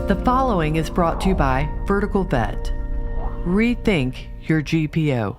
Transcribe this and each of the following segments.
The following is brought to you by VerticalVet. Rethink your GPO.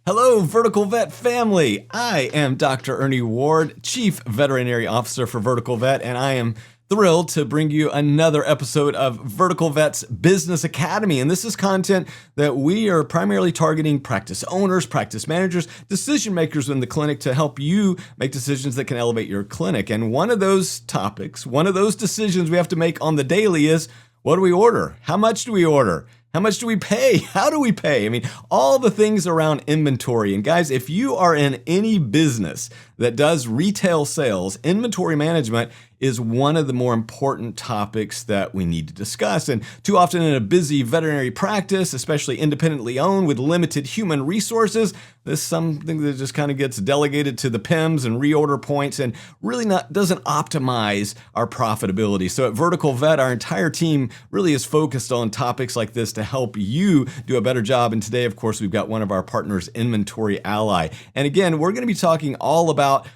Hello, VerticalVet family. I am Dr. Ernie Ward, Chief Veterinary Officer for VerticalVet, and I am thrilled to bring you another episode of VerticalVet's Business Academy. And this is content that we are primarily targeting practice owners, practice managers, decision makers in the clinic to help you make decisions that can elevate your clinic. And one of those topics, one of those decisions we have to make on the daily is, what do we order? How much do we order? How much do we pay? How do we pay? I mean, all the things around inventory. And guys, if you are in any business that does retail sales, inventory management is one of the more important topics that we need to discuss. And too often in a busy veterinary practice, especially independently owned with limited human resources, this is something that just kind of gets delegated to the PIMs and reorder points and really doesn't optimize our profitability. So at VerticalVet, our entire team really is focused on topics like this to help you do a better job. And today, of course, we've got one of our partners, Inventory Ally. And again, we're going to be talking all about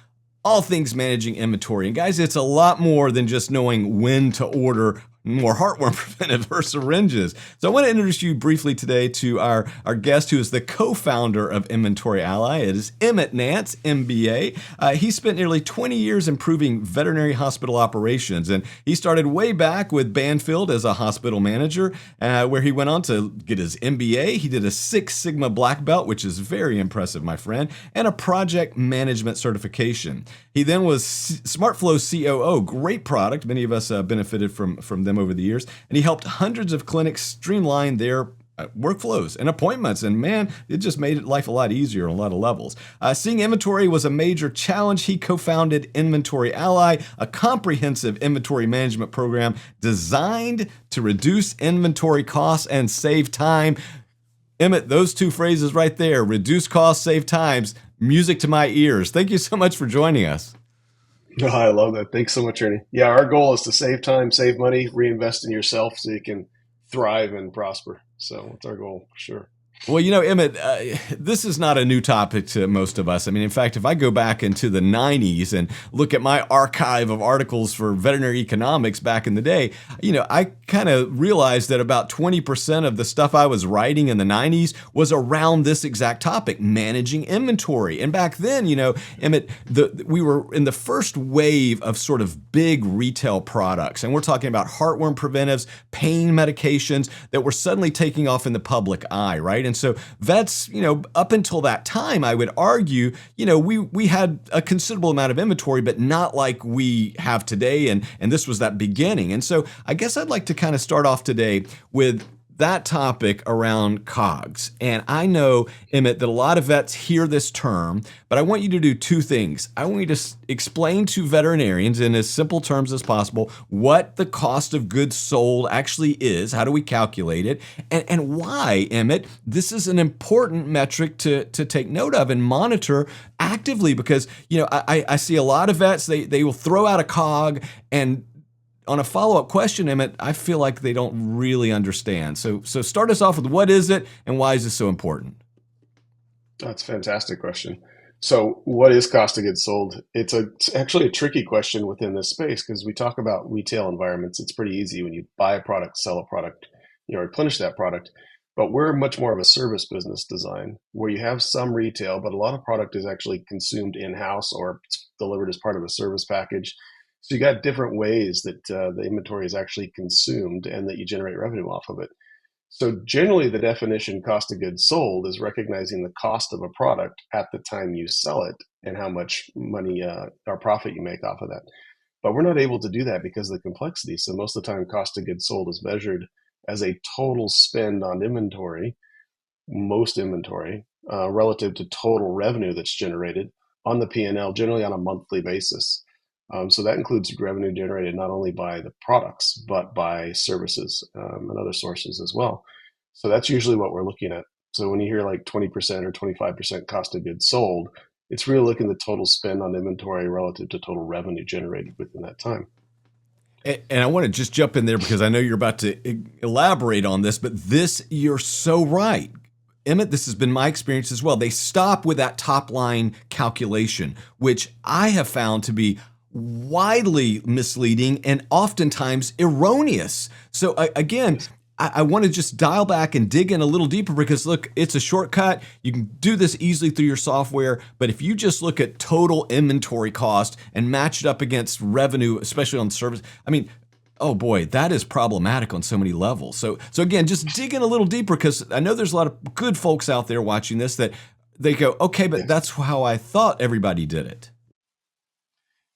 all things managing inventory. And guys, it's a lot more than just knowing when to order more heartworm preventive or syringes. So I want to introduce you briefly today to our guest, who is the co-founder of Inventory Ally. It is Emmett Nance, MBA. He spent nearly 20 years improving veterinary hospital operations, and he started way back with Banfield as a hospital manager, where he went on to get his MBA. He did a Six Sigma Black Belt, which is very impressive, my friend, and a project management certification. He then was SmartFlow COO, great product. Many of us benefited from them over the years, and he helped hundreds of clinics streamline their workflows and appointments, and man, it just made life a lot easier on a lot of levels. Seeing inventory was a major challenge. He co-founded Inventory Ally, a comprehensive inventory management program designed to reduce inventory costs and save time. Emmett, those two phrases right there, reduce costs, save times, music to my ears. Thank you so much for joining us. Oh, I love that. Thanks so much, Ernie. Yeah, our goal is to save time, save money, reinvest in yourself so you can thrive and prosper. So that's our goal, for sure. Well, you know, Emmett, this is not a new topic to most of us. I mean, in fact, if I go back into the 90s and look at my archive of articles for veterinary economics back in the day, you know, I kind of realized that about 20% of the stuff I was writing in the 90s was around this exact topic, managing inventory. And back then, you know, Emmett, we were in the first wave of sort of big retail products. And we're talking about heartworm preventives, pain medications that were suddenly taking off in the public eye, right? And so vets, you know, up until that time, I would argue, you know, we had a considerable amount of inventory, but not like we have today. And this was that beginning. And so I guess I'd like to kind of start off today with that topic around COGS. And I know, Emmett, that a lot of vets hear this term, but I want you to do two things. I want you to explain to veterinarians in as simple terms as possible what the cost of goods sold actually is, how do we calculate it, and why, Emmett, this is an important metric to take note of and monitor actively, because, you know, I see a lot of vets, they will throw out a COG, and on a follow-up question, Emmett, I feel like they don't really understand. So start us off with what is it and why is this so important? That's a fantastic question. So what is cost of goods sold? It's actually a tricky question within this space, because we talk about retail environments. It's pretty easy when you buy a product, sell a product, you know, replenish that product. But we're much more of a service business design, where you have some retail, but a lot of product is actually consumed in-house or it's delivered as part of a service package. So you got different ways that the inventory is actually consumed and that you generate revenue off of it. So generally, the definition cost of goods sold is recognizing the cost of a product at the time you sell it and how much money or profit you make off of that. But we're not able to do that because of the complexity. So most of the time, cost of goods sold is measured as a total spend on inventory, most inventory, relative to total revenue that's generated on the P&L, generally on a monthly basis. So that includes revenue generated not only by the products, but by services and other sources as well. So that's usually what we're looking at. So when you hear like 20% or 25% cost of goods sold, it's really looking at the total spend on inventory relative to total revenue generated within that time. And I want to just jump in there because I know you're about to elaborate on this, but you're so right. Emmett, this has been my experience as well. They stop with that top line calculation, which I have found to be widely misleading and oftentimes erroneous. So again, Yes. I want to just dial back and dig in a little deeper because look, it's a shortcut. You can do this easily through your software. But if you just look at total inventory cost and match it up against revenue, especially on service, I mean, oh boy, that is problematic on so many levels. So again, just dig in a little deeper because I know there's a lot of good folks out there watching this that they go, okay, but Yes. that's how I thought everybody did it.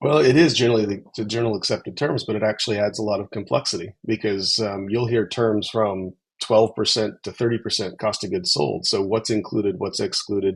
Well, it is generally the general accepted terms, but it actually adds a lot of complexity because you'll hear terms from 12% to 30% cost of goods sold. So what's included, what's excluded?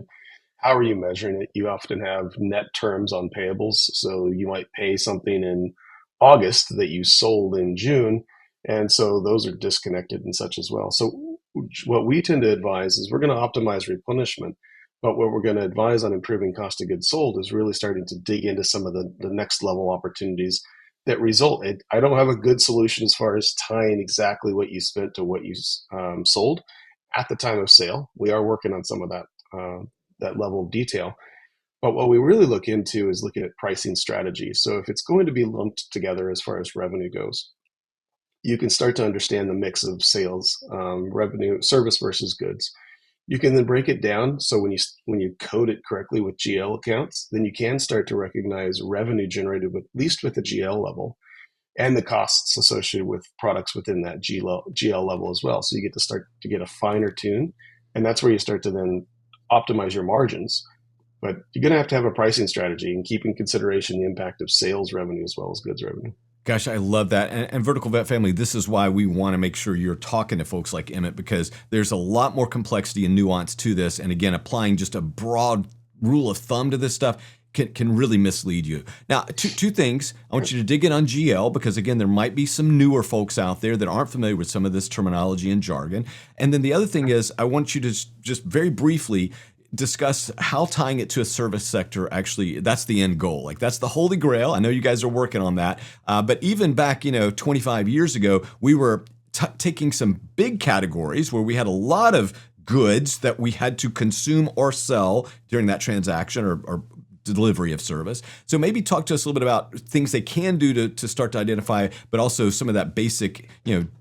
How are you measuring it? You often have net terms on payables. So you might pay something in August that you sold in June. And so those are disconnected and such as well. So what we tend to advise is we're going to optimize replenishment. But what we're going to advise on improving cost of goods sold is really starting to dig into some of the next level opportunities that result. I don't have a good solution as far as tying exactly what you spent to what you sold at the time of sale. We are working on some of that level of detail. But what we really look into is looking at pricing strategies. So if it's going to be lumped together as far as revenue goes, you can start to understand the mix of sales, revenue, service versus goods. You can then break it down. So when you code it correctly with GL accounts, then you can start to recognize revenue generated with at least with the GL level and the costs associated with products within that GL level as well. So you get to start to get a finer tune, and that's where you start to then optimize your margins. But you're going to have a pricing strategy and keep in consideration the impact of sales revenue as well as goods revenue. Gosh, I love that. And Vertical Vet Family, this is why we want to make sure you're talking to folks like Emmett because there's a lot more complexity and nuance to this. And again, applying just a broad rule of thumb to this stuff can really mislead you. Now, two things. I want you to dig in on GL because, again, there might be some newer folks out there that aren't familiar with some of this terminology and jargon. And then the other thing is I want you to just very briefly discuss how tying it to a service sector actually that's the end goal. Like that's the holy grail. I know you guys are working on that. But even back, 25 years ago, we were taking some big categories where we had a lot of goods that we had to consume or sell during that transaction or delivery of service. So maybe talk to us a little bit about things they can do to start to identify, but also some of that basic,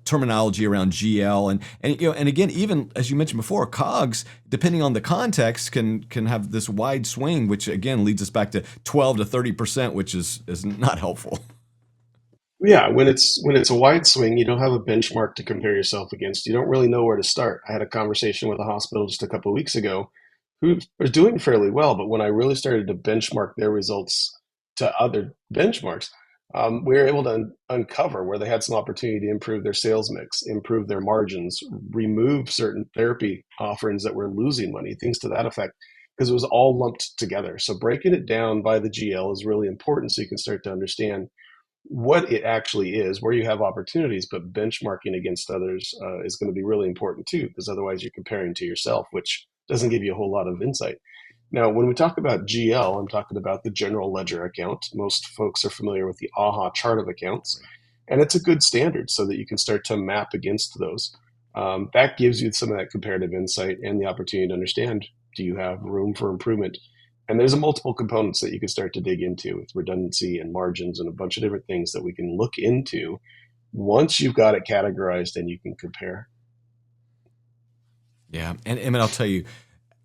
terminology around GL and again, even as you mentioned before, COGS, depending on the context, can have this wide swing, which again leads us back to 12 to 30%, which is not helpful. Yeah, when it's a wide swing, you don't have a benchmark to compare yourself against. You don't really know where to start. I had a conversation with a hospital just a couple of weeks ago who was doing fairly well, but when I really started to benchmark their results to other benchmarks, we were able to uncover where they had some opportunity to improve their sales mix, improve their margins, remove certain therapy offerings that were losing money, things to that effect, because it was all lumped together. So breaking it down by the GL is really important so you can start to understand what it actually is, where you have opportunities, but benchmarking against others is going to be really important too, because otherwise you're comparing to yourself, which doesn't give you a whole lot of insight. Now, when we talk about GL, I'm talking about the general ledger account. Most folks are familiar with the AHA chart of accounts, and it's a good standard so that you can start to map against those. That gives you some of that comparative insight and the opportunity to understand, do you have room for improvement? And there's a multiple components that you can start to dig into with redundancy and margins and a bunch of different things that we can look into once you've got it categorized and you can compare. Yeah, and Emmett, I'll tell you,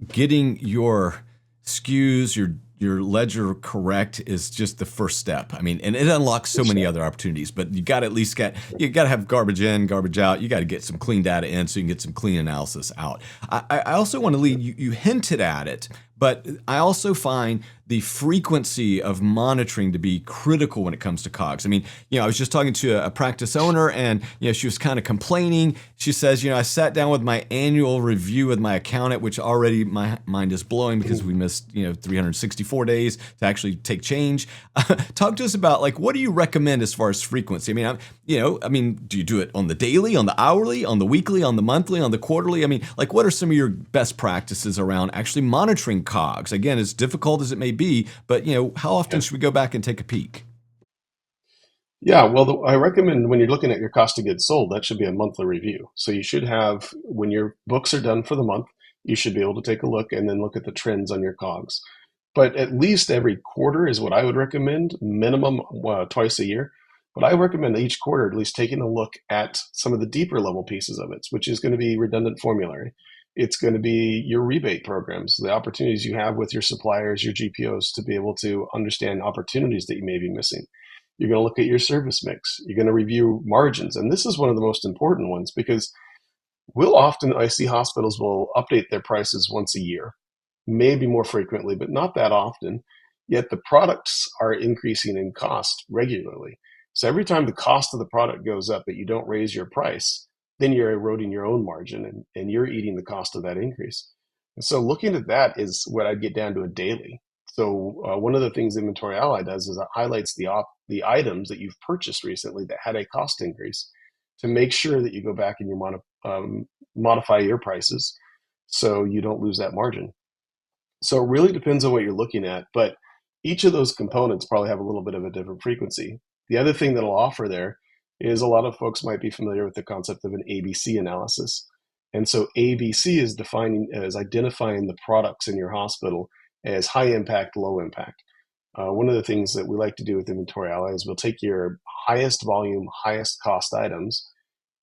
getting your SKUs, your ledger correct is just the first step. I mean, and it unlocks so many other opportunities, but you got to at least you got to have garbage in, garbage out. You got to get some clean data in so you can get some clean analysis out. I also want to lead you hinted at it, but I also find the frequency of monitoring to be critical when it comes to COGS. I mean, I was just talking to a practice owner and, she was kind of complaining. She says, I sat down with my annual review with my accountant, which already my mind is blowing because we missed, 364 days to actually take change. Talk to us about what do you recommend as far as frequency? I mean, do you do it on the daily, on the hourly, on the weekly, on the monthly, on the quarterly? I mean, what are some of your best practices around actually monitoring COGS? Again, as difficult as it may be, but how often should we go back and take a peek? Yeah, well, I recommend when you're looking at your cost of goods sold, that should be a monthly review. So you should have, when your books are done for the month, you should be able to take a look and then look at the trends on your COGS. But at least every quarter is what I would recommend, minimum twice a year. But I recommend each quarter at least taking a look at some of the deeper level pieces of it, which is going to be redundant formulary. It's going to be your rebate programs, the opportunities you have with your suppliers, your GPOs to be able to understand opportunities that you may be missing. You're going to look at your service mix. You're going to review margins. And this is one of the most important ones because I see hospitals will update their prices once a year, maybe more frequently, but not that often. Yet the products are increasing in cost regularly. So every time the cost of the product goes up, but you don't raise your price, then you're eroding your own margin and you're eating the cost of that increase. And so looking at that is what I'd get down to a daily. So one of the things Inventory Ally does is it highlights the items that you've purchased recently that had a cost increase to make sure that you go back and you modify your prices so you don't lose that margin. So it really depends on what you're looking at, but each of those components probably have a little bit of a different frequency. The other thing that I'll offer there is a lot of folks might be familiar with the concept of an ABC analysis. And so ABC is identifying the products in your hospital as high impact, low impact. One of the things that we like to do with Inventory Ally is we'll take your highest volume, highest cost items,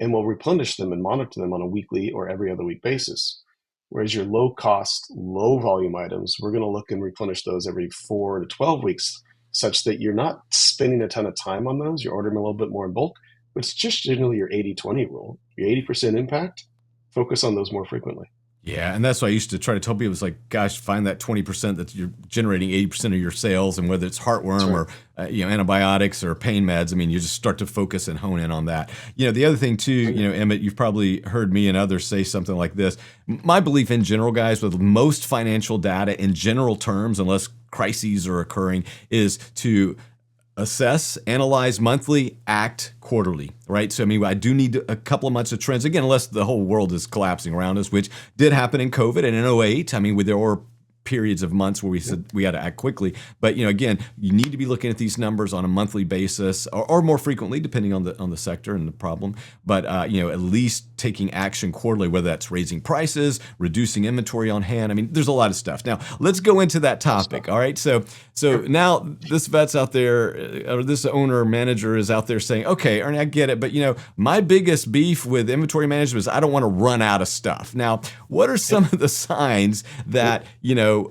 and we'll replenish them and monitor them on a weekly or every other week basis. Whereas your low cost, low volume items, we're going to look and replenish those every 4 to 12 weeks, such that you're not spending a ton of time on those. You're ordering a little bit more in bulk, but it's just generally your 80-20 rule. Your 80% impact, focus on those more frequently. Yeah, and that's why I used to try to tell people, it's like, gosh, find that 20% that you're generating 80% of your sales, and whether it's heartworm or antibiotics or pain meds, I mean, you just start to focus and hone in on that. The other thing too, Emmett, you've probably heard me and others say something like this. My belief in general, guys, with most financial data in general terms, unless crises are occurring, is to assess, analyze monthly, act quarterly, right? So, I mean, I do need a couple of months of trends, again, unless the whole world is collapsing around us, which did happen in COVID and in '08. I mean, there were periods of months where we said we had to act quickly. But, again, you need to be looking at these numbers on a monthly basis or more frequently, depending on the sector and the problem. But, at least taking action quarterly, whether that's raising prices, reducing inventory on hand. I mean, there's a lot of stuff. Now, let's go into that topic. All right. So now this vet's out there, or this owner or manager is out there saying, okay, Ernie, I get it. But, my biggest beef with inventory management is I don't want to run out of stuff. Now, what are some of the signs that,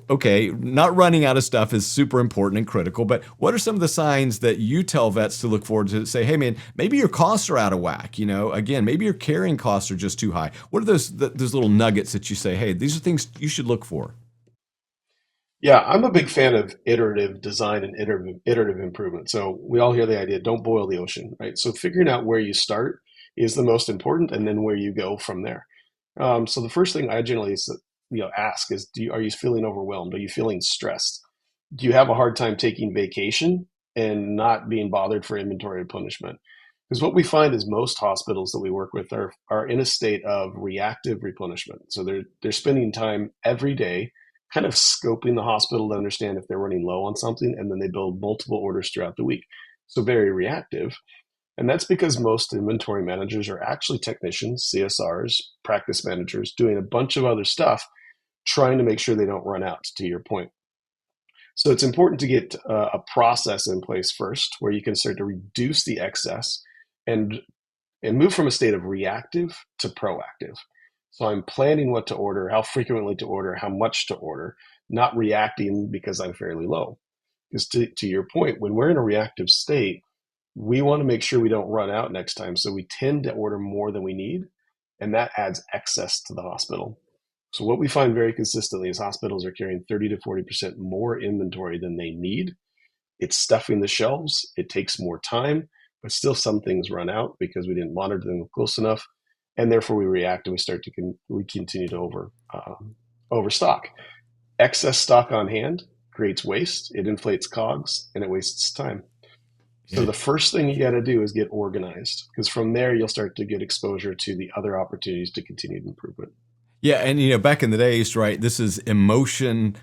okay, not running out of stuff is super important and critical, but what are some of the signs that you tell vets to look forward to say, hey, man, maybe your costs are out of whack. Again, maybe your carrying costs are just too high. What are those little nuggets that you say, hey, these are things you should look for? Yeah, I'm a big fan of iterative design and iterative improvement. So we all hear the idea, don't boil the ocean, right? So figuring out where you start is the most important, and then where you go from there. So the first thing I generally ask is, are you feeling overwhelmed? Are you feeling stressed? Do you have a hard time taking vacation and not being bothered for inventory replenishment? Because what we find is most hospitals that we work with are in a state of reactive replenishment. So they're spending time every day kind of scoping the hospital to understand if they're running low on something, and then they build multiple orders throughout the week. So very reactive. And that's because most inventory managers are actually technicians, CSRs, practice managers, doing a bunch of other stuff, trying to make sure they don't run out, to your point. So it's important to get a process in place first, where you can start to reduce the excess and move from a state of reactive to proactive. So I'm planning what to order, how frequently to order, how much to order, not reacting because I'm fairly low. Because to your point, when we're in a reactive state, we want to make sure we don't run out next time. So we tend to order more than we need, and that adds excess to the hospital. So what we find very consistently is hospitals are carrying 30 to 40% more inventory than they need. It's stuffing the shelves. It takes more time, but still some things run out because we didn't monitor them close enough. And therefore we react, and we continue to overstock. Excess stock on hand creates waste. It inflates COGS, and it wastes time. So the first thing you got to do is get organized, because from there you'll start to get exposure to the other opportunities to continued improvement. Yeah, and back in the days, right, this is emotion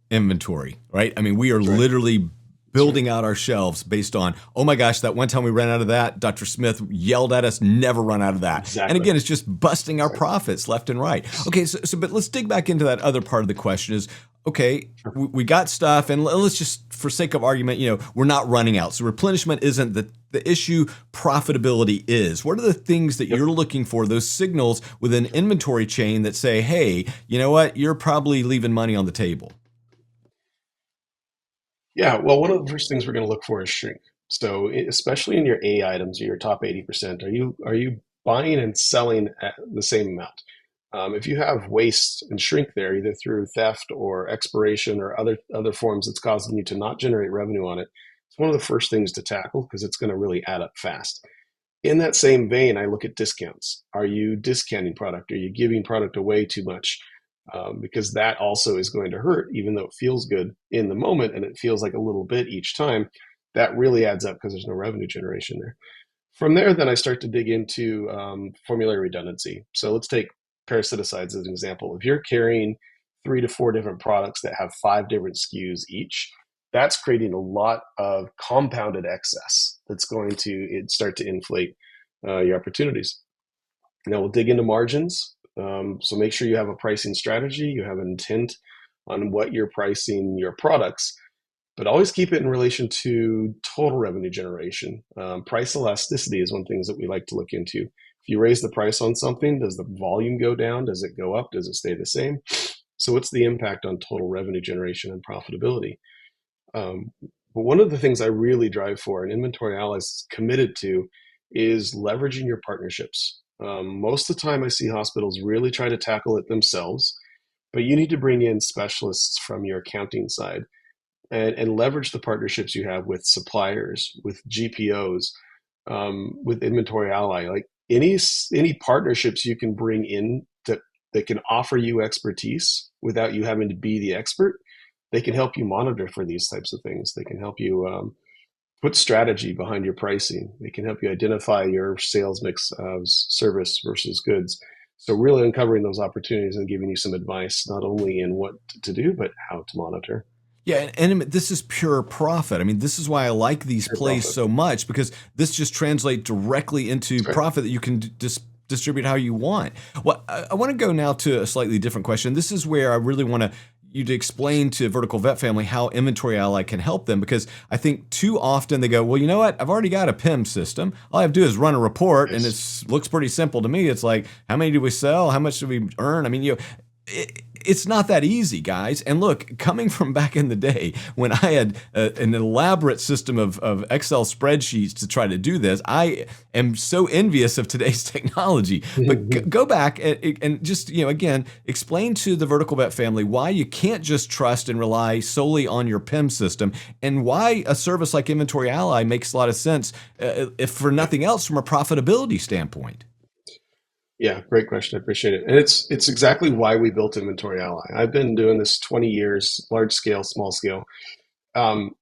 inventory, right? I mean, we are literally building out our shelves based on, oh my gosh, that one time we ran out of that, Dr. Smith yelled at us, never run out of that. Exactly. And again, it's just busting our profits left and right. Okay, so but let's dig back into that other part of the question is, okay, Sure. we got stuff, and let's just, for sake of argument, we're not running out. So replenishment isn't the issue. Profitability is. What are the things that Yep. you're looking for? Those signals within inventory chain that say, hey, you know what? You're probably leaving money on the table. Yeah, well, one of the first things we're going to look for is shrink. So, especially in your A items or your top 80%, are you buying and selling at the same amount? If you have waste and shrink there, either through theft or expiration or other forms that's causing you to not generate revenue on it, it's one of the first things to tackle because it's going to really add up fast. In that same vein, I look at discounts. Are you discounting product? Are you giving product away too much? Because that also is going to hurt, even though it feels good in the moment and it feels like a little bit each time. That really adds up because there's no revenue generation there. From there, then I start to dig into formulary redundancy. So let's take parasiticides as an example. If you're carrying 3 to 4 different products that have 5 different SKUs each, that's creating a lot of compounded excess that's going to start to inflate your opportunities. Now we'll dig into margins. So make sure you have a pricing strategy, you have an intent on what you're pricing your products, but always keep it in relation to total revenue generation. Price elasticity is one of the things that we like to look into. If you raise the price on something, does the volume go down? Does it go up? Does it stay the same? So what's the impact on total revenue generation and profitability? Um, but one of the things I really drive for and Inventory Allies is committed to is leveraging your partnerships. Most of the time, I see hospitals really try to tackle it themselves, but you need to bring in specialists from your accounting side and leverage the partnerships you have with suppliers, with GPOs, with Inventory Ally. Like any partnerships you can bring in that can offer you expertise without you having to be the expert. They can help you monitor for these types of things. They can help you put strategy behind your pricing. They can help you identify your sales mix of service versus goods. So really uncovering those opportunities and giving you some advice, not only in what to do, but how to monitor. Yeah, and this is pure profit. I mean, this is why I like these Pure plays profit. so much, because this just translates directly into That's right. profit that you can distribute how you want. Well, I want to go now to a slightly different question. This is where I really want you to explain to Vertical Vet Family how Inventory Ally can help them, because I think too often they go, well, you know what? I've already got a PIM system. All I have to do is run a report, and Yes. it looks pretty simple to me. It's like, how many do we sell? How much do we earn? I mean, it's not that easy, guys. And look, coming from back in the day when I had an elaborate system of Excel spreadsheets to try to do this, I am so envious of today's technology. But go back and just, again, explain to the Vertical Vet family why you can't just trust and rely solely on your PIM system, and why a service like Inventory Ally makes a lot of sense, if for nothing else, from a profitability standpoint. Yeah, great question. I appreciate it. And it's exactly why we built Inventory Ally. I've been doing this 20 years, large scale, small scale. Um,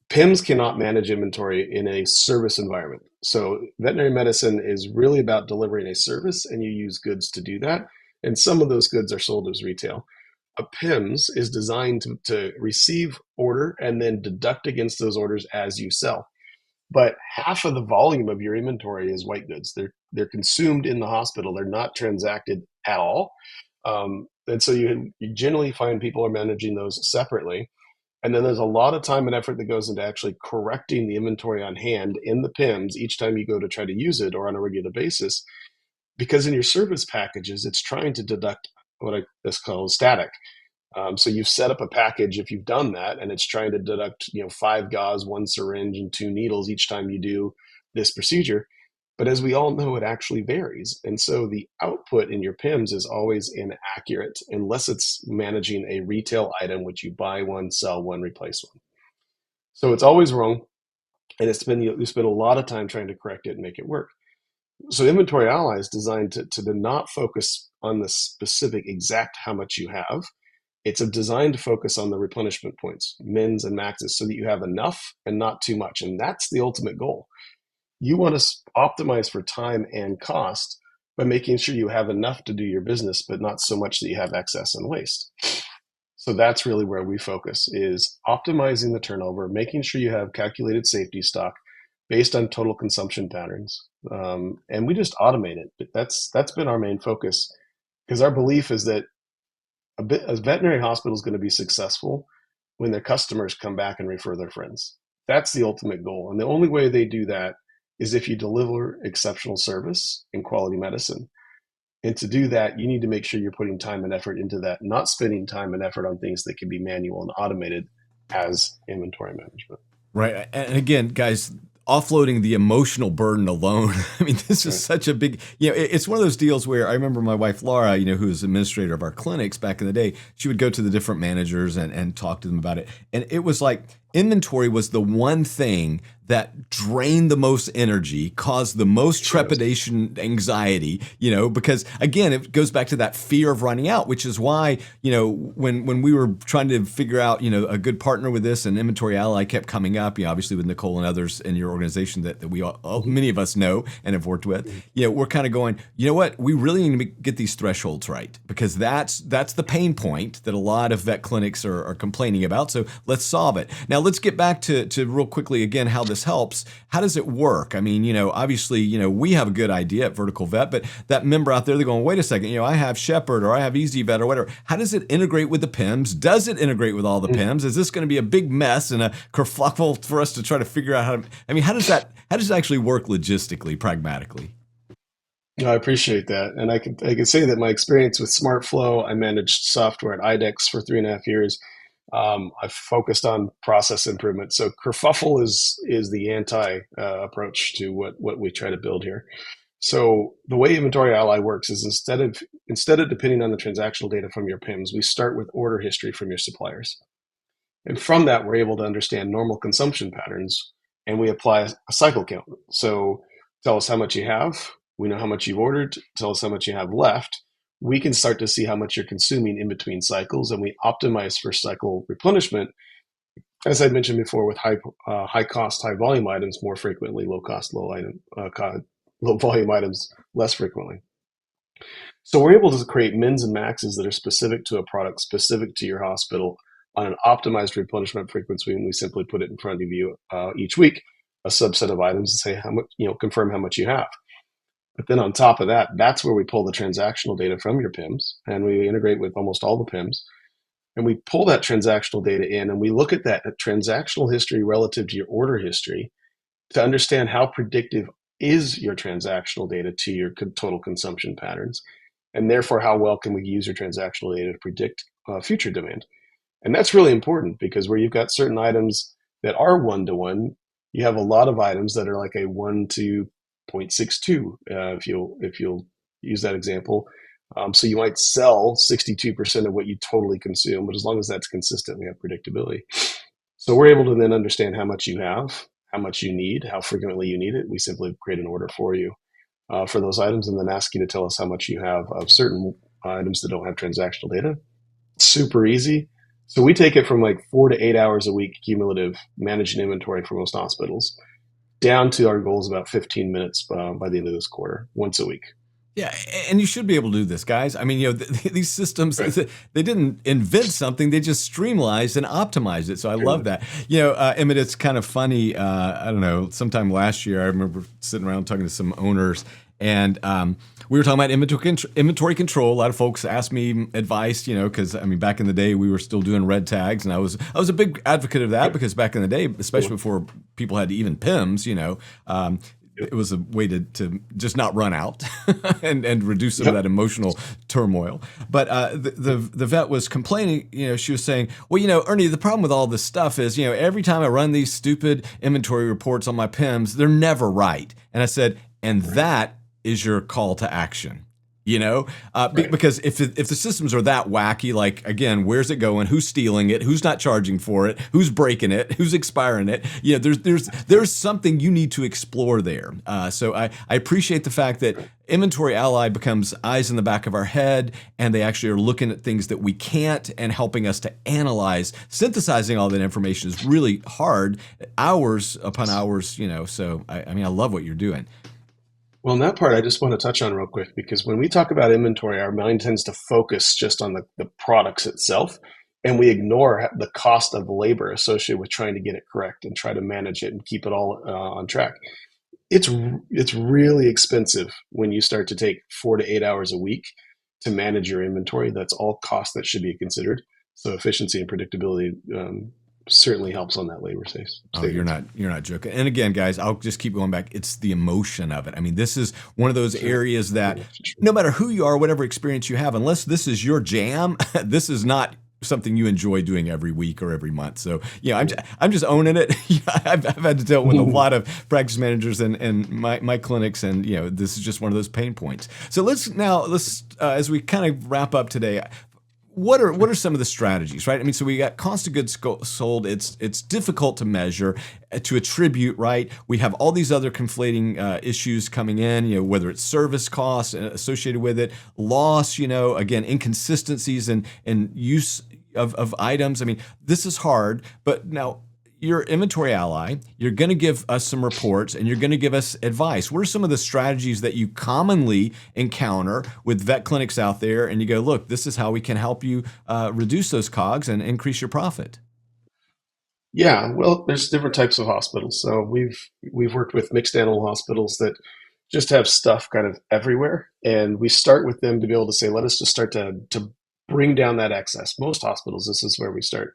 PIMS cannot manage inventory in a service environment. So veterinary medicine is really about delivering a service, and you use goods to do that. And some of those goods are sold as retail. A PIMS is designed to receive order and then deduct against those orders as you sell. But half of the volume of your inventory is white goods. They're consumed in the hospital. They're not transacted at all. And so you generally find people are managing those separately. And then there's a lot of time and effort that goes into actually correcting the inventory on hand in the PIMS each time you go to try to use it or on a regular basis. Because in your service packages, it's trying to deduct what I this call static. So you've set up a package if you've done that, and it's trying to deduct, 5 gauze, 1 syringe, and 2 needles each time you do this procedure. But as we all know, it actually varies. And so the output in your PIMS is always inaccurate unless it's managing a retail item, which you buy one, sell one, replace one. So it's always wrong. And you spend a lot of time trying to correct it and make it work. So Inventory Ally is designed to not focus on the specific exact how much you have. It's designed to focus on the replenishment points, mins and maxes, so that you have enough and not too much. And that's the ultimate goal. You want to optimize for time and cost by making sure you have enough to do your business, but not so much that you have excess and waste. So that's really where we focus, is optimizing the turnover, making sure you have calculated safety stock based on total consumption patterns. And we just automate it. But that's been our main focus, because our belief is that A veterinary hospital is going to be successful when their customers come back and refer their friends. That's the ultimate goal. And the only way they do that is if you deliver exceptional service and quality medicine. And to do that, you need to make sure you're putting time and effort into that, not spending time and effort on things that can be manual and automated as inventory management. Right. And again, guys, offloading the emotional burden alone. I mean, this is such a big, it's one of those deals where I remember my wife, Laura, who was administrator of our clinics back in the day, she would go to the different managers and talk to them about it. And it was like inventory was the one thing that drained the most energy, caused the most trepidation, anxiety, because again, it goes back to that fear of running out, which is why, when we were trying to figure out, a good partner with this, and Inventory Ally kept coming up, obviously with Nicole and others in your organization that we all, many of us know and have worked with, we're kind of going, you know what, we really need to get these thresholds right, because that's the pain point that a lot of vet clinics are complaining about. So let's solve it. Now let's get back to real quickly again, how this helps. How does it work? I mean, obviously, we have a good idea at VerticalVet, but that member out there, they're going, wait a second, I have Shepherd or I have EasyVet or whatever. How does it integrate with the PIMS? Does it integrate with all the PIMS? Is this going to be a big mess and a kerfuffle for us to try to figure out how does it actually work logistically, pragmatically? I appreciate that. And I can say that my experience with SmartFlow, I managed software at IDEX for 3.5 years. I've focused on process improvement. So kerfuffle is the anti approach to what we try to build here. So the way Inventory Ally works is instead of depending on the transactional data from your PIMS, we start with order history from your suppliers. And from that, we're able to understand normal consumption patterns, and we apply a cycle count. So tell us how much you have. We know how much you've ordered. Tell us how much you have left. We can start to see how much you're consuming in between cycles, and we optimize for cycle replenishment, as I mentioned before, with high cost, high volume items more frequently, low cost, low volume items less frequently. So we're able to create mins and maxes that are specific to a product, specific to your hospital, on an optimized replenishment frequency, and we simply put it in front of you each week, a subset of items, and say how much, confirm how much you have. But then on top of that, that's where we pull the transactional data from your PIMS, and we integrate with almost all the PIMS. And we pull that transactional data in, and we look at that transactional history relative to your order history to understand how predictive is your transactional data to your total consumption patterns, and therefore how well can we use your transactional data to predict future demand. And that's really important, because where you've got certain items that are one-to-one, you have a lot of items that are like a 1 to 0.62, if you'll use that example. So you might sell 62% of what you totally consume, but as long as that's consistent, we have predictability. So we're able to then understand how much you have, how much you need, how frequently you need it. We simply create an order for you for those items, and then ask you to tell us how much you have of certain items that don't have transactional data. It's super easy. So we take it from like 4 to 8 hours a week cumulative managing inventory for most hospitals, down to our goals about 15 minutes by the end of this quarter, once a week. Yeah, and you should be able to do this, guys. I mean, these systems, they didn't invent something; they just streamlined and optimized it. So I love that. Emmett, it's kind of funny. I don't know. Sometime last year, I remember sitting around talking to some owners, and we were talking about inventory control. A lot of folks asked me advice, because back in the day we were still doing red tags, and I was a big advocate of that, because back in the day, especially before people had even PIMS, it was a way to just not run out and reduce some of that emotional turmoil. But the vet was complaining, she was saying, well, Ernie, the problem with all this stuff is, every time I run these stupid inventory reports on my PIMS, they're never right. And I said, and that is your call to action. Because if the systems are that wacky, like, again, where's it going? Who's stealing it? Who's not charging for it? Who's breaking it? Who's expiring it? There's something you need to explore there. So I appreciate the fact that Inventory Ally becomes eyes in the back of our head, and they actually are looking at things that we can't and helping us to analyze. Synthesizing all that information is really hard, hours upon hours, so I love what you're doing. Well, in that part, I just want to touch on real quick, because when we talk about inventory, our mind tends to focus just on the products itself, and we ignore the cost of labor associated with trying to get it correct and try to manage it and keep it all on track. It's really expensive when you start to take 4 to 8 hours a week to manage your inventory. That's all costs that should be considered. So efficiency and predictability certainly helps on that labor savings. Oh, you're not joking. And again, guys, I'll just keep going back. It's the emotion of it. I mean, this is one of those areas that no matter who you are, whatever experience you have, unless this is your jam, this is not something you enjoy doing every week or every month. So yeah, I'm just owning it. I've had to deal with a lot of practice managers and my clinics, and this is just one of those pain points. So let's as we kind of wrap up today, what are some of the strategies, right? I mean, so we got cost of goods sold. It's difficult to measure, to attribute, right? We have all these other conflating issues coming in, whether it's service costs associated with it, loss, again, inconsistencies in use of items. I mean, this is hard, but now you're Inventory Ally, you're going to give us some reports and you're going to give us advice. What are some of the strategies that you commonly encounter with vet clinics out there? And you go, look, this is how we can help you reduce those COGS and increase your profit. Yeah, well, there's different types of hospitals. So we've worked with mixed animal hospitals that just have stuff kind of everywhere. And we start with them to be able to say, let us just start to bring down that excess. Most hospitals, this is where we start,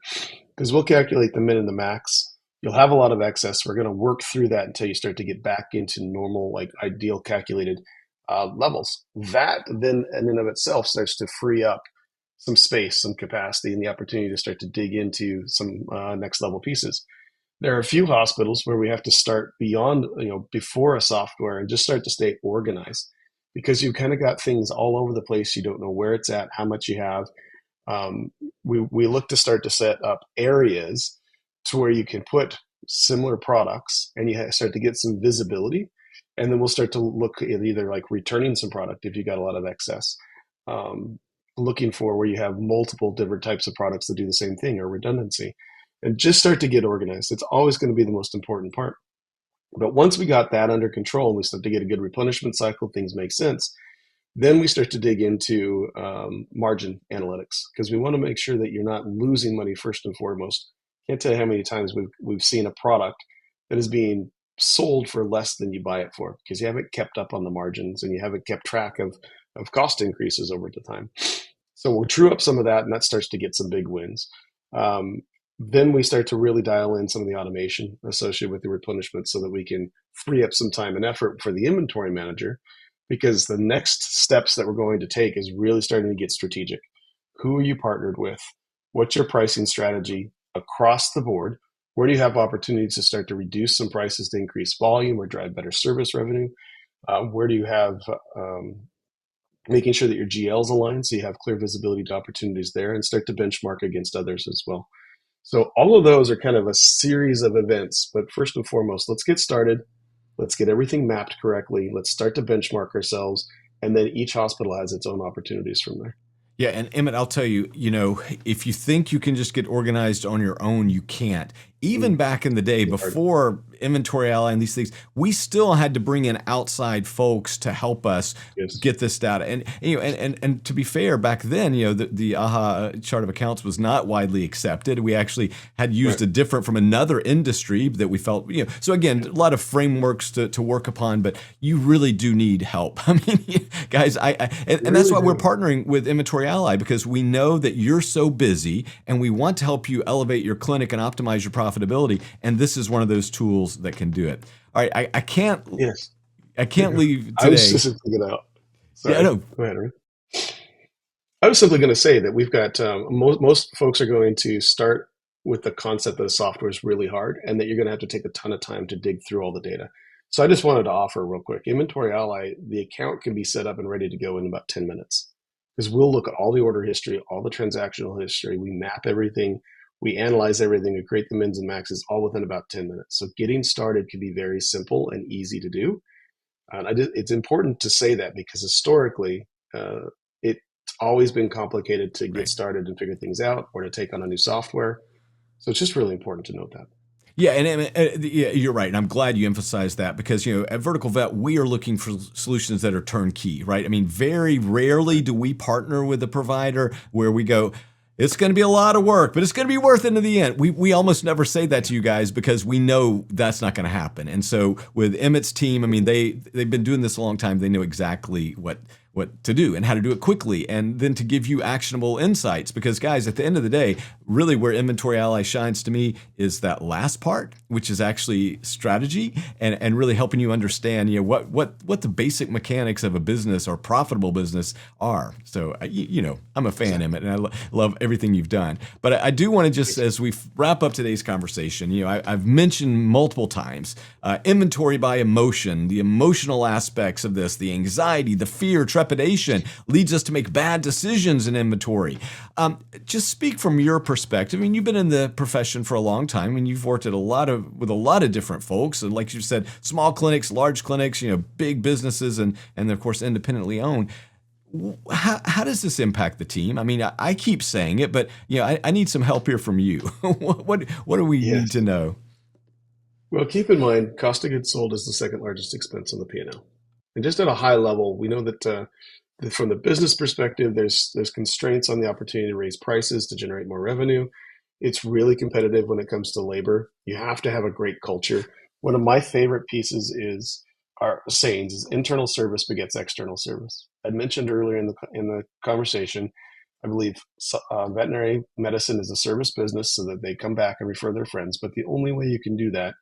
because we'll calculate the min and the max. You'll have a lot of excess. We're going to work through that until you start to get back into normal, like ideal calculated levels. That then, in and of itself, starts to free up some space, some capacity, and the opportunity to start to dig into some next level pieces. There are a few hospitals where we have to start beyond, before a software and just start to stay organized, because you've kind of got things all over the place. You don't know where it's at, how much you have. We look to start to set up areas to where you can put similar products and you start to get some visibility. And then we'll start to look at either like returning some product if you got a lot of excess, looking for where you have multiple different types of products that do the same thing, or redundancy, and just start to get organized. It's always going to be the most important part. But once we got that under control and we start to get a good replenishment cycle, things make sense. Then we start to dig into margin analytics, because we want to make sure that you're not losing money first and foremost. Can't tell you how many times we've seen a product that is being sold for less than you buy it for, because you haven't kept up on the margins and you haven't kept track of cost increases over the time. So we'll true up some of that, and that starts to get some big wins. Then we start to really dial in some of the automation associated with the replenishment so that we can free up some time and effort for the inventory manager, because the next steps that we're going to take is really starting to get strategic. Who are you partnered with? What's your pricing strategy across the board? Where do you have opportunities to start to reduce some prices to increase volume or drive better service revenue? Where do you have making sure that your GLs align so you have clear visibility to opportunities there, and start to benchmark against others as well. So all of those are kind of a series of events, but first and foremost, let's get started. Let's get everything mapped correctly. Let's start to benchmark ourselves, and then each hospital has its own opportunities from there. Yeah, and Emmett, I'll tell you, if you think you can just get organized on your own, you can't. Even back in the day, before Inventory Ally and these things, we still had to bring in outside folks to help us get this data. And to be fair, back then, the AHA chart of accounts was not widely accepted. We actually had used a different from another industry that we felt, So again, a lot of frameworks to work upon, but you really do need help. I mean, guys, and that's why we're partnering with Inventory Ally, because we know that you're so busy and we want to help you elevate your clinic and optimize your profitability, and this is one of those tools that can do it. All right, I can't. Yes, I can't leave today. I was just simply going to. Sorry. Yeah, no. Go ahead, Aaron. I was simply going to say that we've got most folks are going to start with the concept that the software is really hard, and that you're going to have to take a ton of time to dig through all the data. So I just wanted to offer real quick. Inventory Ally, the account can be set up and ready to go in about 10 minutes, because we'll look at all the order history, all the transactional history, we map everything. We analyze everything, we create the mins and maxes all within about 10 minutes. So getting started can be very simple and easy to do. And it's important to say that, because historically, it's always been complicated to get started and figure things out, or to take on a new software. So it's just really important to note that. Yeah, and you're right. And I'm glad you emphasized that, because, at VerticalVet, we are looking for solutions that are turnkey, right? I mean, very rarely do we partner with a provider where we go, it's going to be a lot of work, but it's going to be worth it in the end. We almost never say that to you guys, because we know that's not going to happen. And so with Emmett's team, I mean, they've been doing this a long time. They know exactly what what to do and how to do it quickly, and then to give you actionable insights. Because guys, at the end of the day, really where Inventory Ally shines to me is that last part, which is actually strategy and really helping you understand, what the basic mechanics of a business or profitable business are. So, I'm a fan, Emmett, and I love everything you've done. But I do want to just, as we wrap up today's conversation, I've mentioned multiple times inventory by emotion, the emotional aspects of this, the anxiety, the fear, trepidation leads us to make bad decisions in inventory. Just speak from your perspective. I mean, you've been in the profession for a long time, and you've worked at with a lot of different folks, and like you said, small clinics, large clinics, big businesses, and of course independently owned. How does this impact the team? I mean, I keep saying it, but I need some help here from you. What do we need to know? Well, keep in mind, cost of goods sold is the second largest expense on the P&L. And just at a high level, we know that from the business perspective, there's constraints on the opportunity to raise prices to generate more revenue. It's really competitive when it comes to labor. You have to have a great culture. One of my favorite pieces is our sayings is internal service begets external service. I mentioned earlier in the conversation, I believe veterinary medicine is a service business so that they come back and refer their friends. But the only way you can do that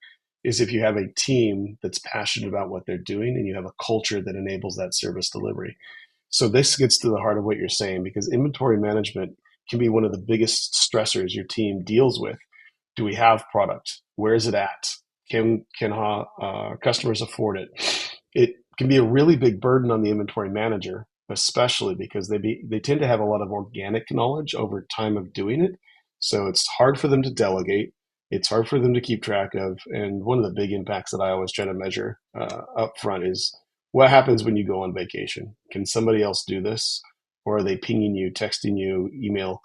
is if you have a team that's passionate about what they're doing and you have a culture that enables that service delivery. So this gets to the heart of what you're saying, because inventory management can be one of the biggest stressors your team deals with. Do we have product? Where is it at? Can customers afford it? It can be a really big burden on the inventory manager, especially because they tend to have a lot of organic knowledge over time of doing it. So it's hard for them to delegate. It's hard for them to keep track of. And one of the big impacts that I always try to measure up front is what happens when you go on vacation. Can somebody else do this? Or are they pinging you, texting you, email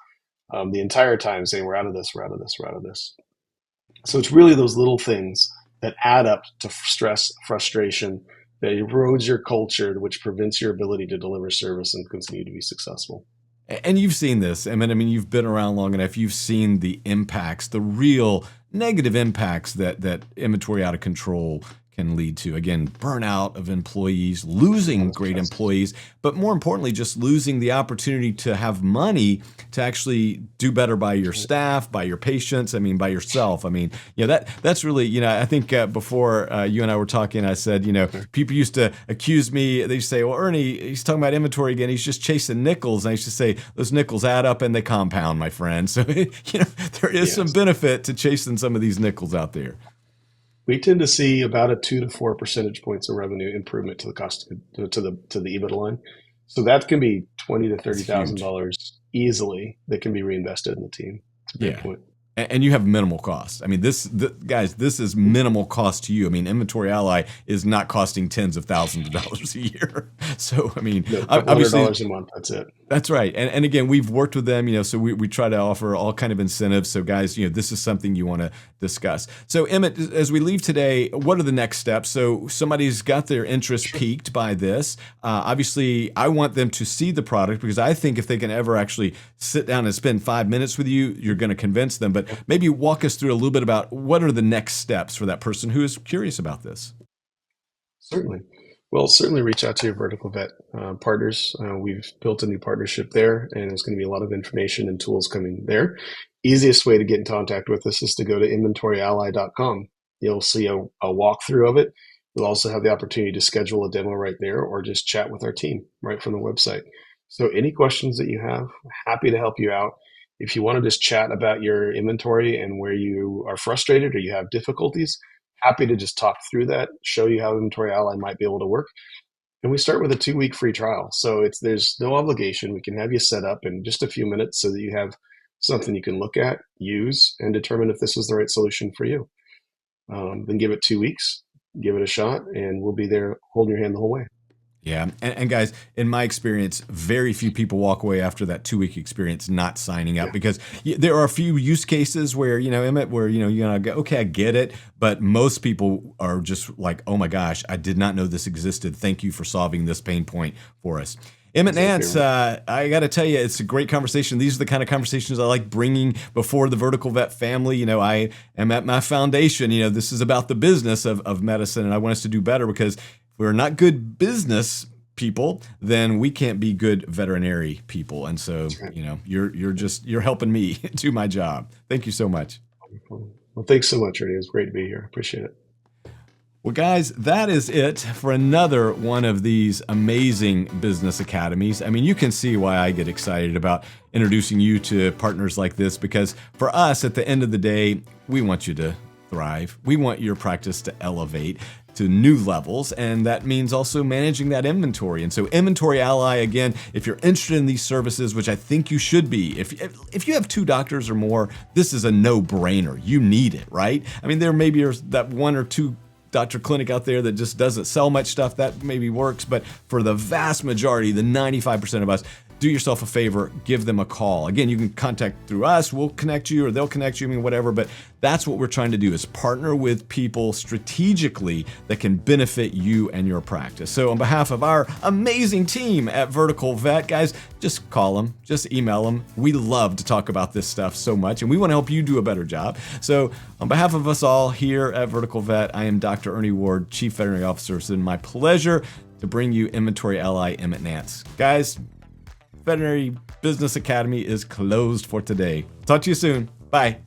the entire time saying, we're out of this, we're out of this, we're out of this. So it's really those little things that add up to stress, frustration, that erodes your culture, which prevents your ability to deliver service and continue to be successful. And you've seen this. I mean, you've been around long enough. You've seen the impacts, the real negative impacts that inventory out of control can lead to. Again, burnout of employees, losing great employees, but more importantly, just losing the opportunity to have money to actually do better by your staff, by your patients, by yourself. That's really, I think before you and I were talking, I said, people used to accuse me, they used to say, well, Ernie, he's talking about inventory again, he's just chasing nickels. And I used to say, those nickels add up and they compound, my friend. So, there is some benefit to chasing some of these nickels out there. We tend to see about a 2 to 4 percentage points of revenue improvement to the cost to the EBITDA line. So that can be $20,000 to $30,000 easily that can be reinvested in the team. It's a great point. And you have minimal costs. Guys, this is minimal cost to you. Inventory Ally is not costing tens of thousands of dollars a year. So, obviously, $100 a month. That's it. That's right. And again, we've worked with them, so we try to offer all kind of incentives. So guys, this is something you want to discuss. So Emmett, as we leave today, what are the next steps? So somebody's got their interest piqued by this. Obviously, I want them to see the product, because I think if they can ever actually sit down and spend 5 minutes with you, you're going to convince them. But maybe walk us through a little bit about what are the next steps for that person who is curious about this. Certainly. Well, certainly reach out to your VerticalVet partners. We've built a new partnership there, and there's going to be a lot of information and tools coming there. Easiest way to get in contact with us is to go to inventoryally.com. You'll see a walkthrough of it. You'll also have the opportunity to schedule a demo right there, or just chat with our team right from the website. So any questions that you have, happy to help you out. If you want to just chat about your inventory and where you are frustrated or you have difficulties, happy to just talk through that, show you how Inventory Ally might be able to work. And we start with a 2-week free trial. So there's no obligation. We can have you set up in just a few minutes so that you have something you can look at, use, and determine if this is the right solution for you. Then give it 2 weeks, give it a shot, and we'll be there holding your hand the whole way. Yeah. And guys, in my experience, very few people walk away after that 2-week experience not signing up, because there are a few use cases where, Emmett, where, you're going to go, okay, I get it. But most people are just like, oh my gosh, I did not know this existed. Thank you for solving this pain point for us. Emmett Nance, I got to tell you, it's a great conversation. These are the kind of conversations I like bringing before the VerticalVet family. I am at my foundation. This is about the business of medicine, and I want us to do better, because if we're not good business people, then we can't be good veterinary people. And so, right. you know, you're helping me do my job. Thank you so much. Well, thanks so much, Ernie. It was great to be here. Appreciate it. Well, guys, that is it for another one of these amazing business academies. I mean, you can see why I get excited about introducing you to partners like this, because for us, at the end of the day, we want you to thrive. We want your practice to elevate to new levels, and that means also managing that inventory. And so Inventory Ally, again, if you're interested in these services, which I think you should be, if you have 2 doctors or more, this is a no-brainer. You need it, right? I mean, there maybe is that 1 or 2 doctor clinic out there that just doesn't sell much stuff, that maybe works, but for the vast majority, the 95% of us, do yourself a favor, give them a call. Again, you can contact through us, we'll connect you, or they'll connect you, I mean, whatever, but that's what we're trying to do, is partner with people strategically that can benefit you and your practice. So on behalf of our amazing team at VerticalVet, guys, just call them, just email them. We love to talk about this stuff so much, and we want to help you do a better job. So on behalf of us all here at VerticalVet, I am Dr. Ernie Ward, Chief Veterinary Officer. It's been my pleasure to bring you Inventory Ally Emmett Nance. Guys, Veterinary Business Academy is closed for today. Talk to you soon. Bye.